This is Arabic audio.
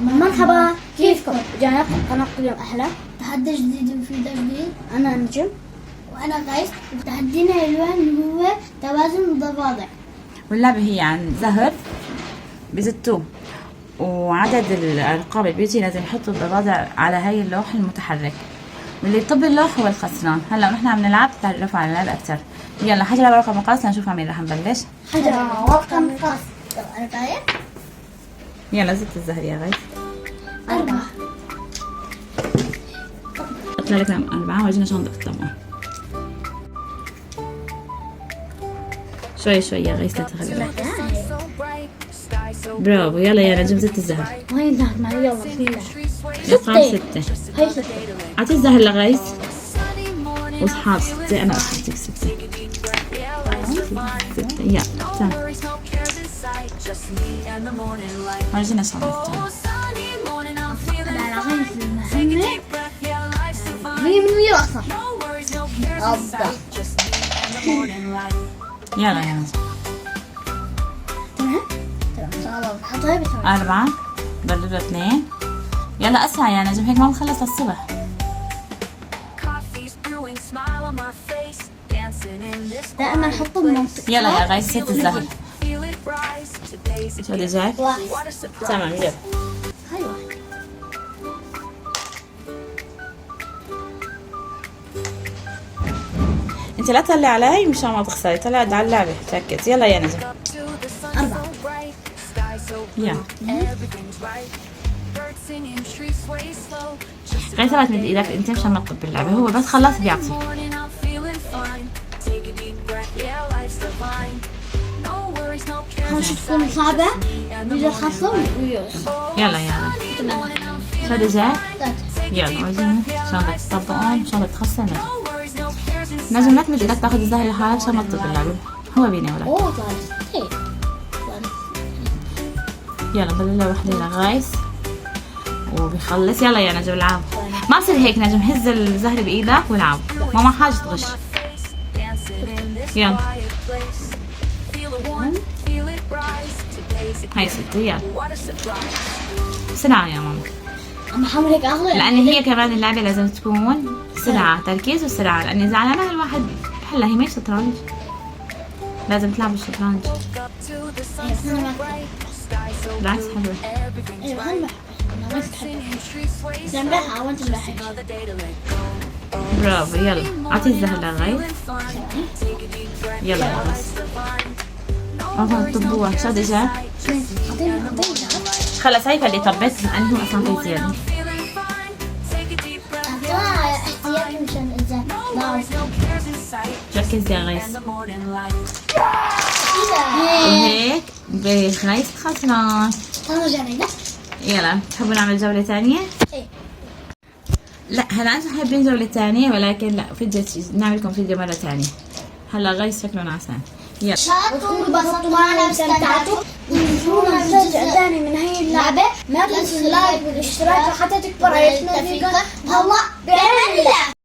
مرحبا، كيفكم؟ رجعنا لكم قناة كل يوم أحلى. تحدي جديد وفيديو جديد. أنا نجم وأنا قيس. تحدينا اليوم هو توازن الضفادع. واللعبة هي عن زهر بزتوه، وعدد الأرقام اللي بيجي لازم يحطوا الضفادع على هاي اللوح المتحرك، واللي يطب اللوح هو الخسران. هلا ونحن عم نلعب تعرفوا على اللعبة أكثر. يلا حجر ورقة مقص لنشوف مين رح نبلش. حجر ورقة مقص. أنا قايل يلا زت الزهر يا غيث. 4. قلنا لك 4 وجينا شنطة الطماطم. شوي شوي يا غيث لا تخلي بالك. برافو، يلا يا نجم زت الزهر. وهي الزهر معي، يلا بسم الله. رقم 6. هي 6. أعطي الزهر لغيث وأصحاب 6. أنا أخذتك 6. يلا تعال ورجينا شنطة. على غير المهمة 100% أصلا. يلا يا نجم. تمام إن شاء الله بحطها بسرعة. 4 ضربوا 2. يلا أسرع يا نجم، هيك ما بنخلص الصبح. دائما نحطه بمنطقة. يلا يا غيث ست الزهر. شو بدي جاي؟ واحد. تمام جيب. هاي واحد. انت لا تطلع علي مشان ما تخسري، طلع على اللعبة ركز. يلا يا نجم. 4. يلا غير ثبت من ايدك انت مشان ما تطب اللعبة، هو بس خلص بيعطي. خمسة تكون صعبة بيجي خاصة ويوصل. يلا يا غيث. شو بدي جاي؟ 3. يلا ورجيني شلون بدك تطبقون، شلون بدك تخسر نجم. نجم لا تمد ايدك تاخذ الزهر لحالك عشان ما تطب اللعبة، هو بيني ولا. أوه 3. هي. يلا بلله وحدة لغيث وبيخلص. يلا يا نجم العب. ما بصير هيك نجم، هز الزهر بايدك والعب، ما حاجة تغش. يلا هاي 6. يلا بسرعة يا ماما، أما حمل هيك أغلى. لأن هي كمان اللعبة لازم تكون سرعة، تركيز وسرعة، لأن إذا على مهل الواحد بحلها هي ما شطرنج، لازم تلعب الشطرنج. بالعكس حلوة. أيوة هلا. أنا ما استحب. جنبها وأنت ملاحق. برافو. يلا أعطي الزهر لغيث. يلا يا غيث. طبوها. شو بدي جاي؟ أعطيني. خلص هيك اللي طبيت لأنه هو أصلا في زيادة. أعطوها احتياطي مشان إذا ضاعت. ركز يا غيث. إيه وهيك غيث خسران. ترجع لنا. يلا تحبوا نعمل جولة ثانية؟ إيه. لا هلا انتم حابين جولة ثانية، ولكن لا فيديو نعمل لكم فيديو مرة ثانية. هلا غيث شكله نعسان. يلا شاطروا وانبسطوا معنا واستمتعتوا. انتظرونا الجزء الثاني من هي اللعبة. ما تنسوا اللايك والاشتراك وحتى تكبر عائلتنا فيكم. الله بأمان الله.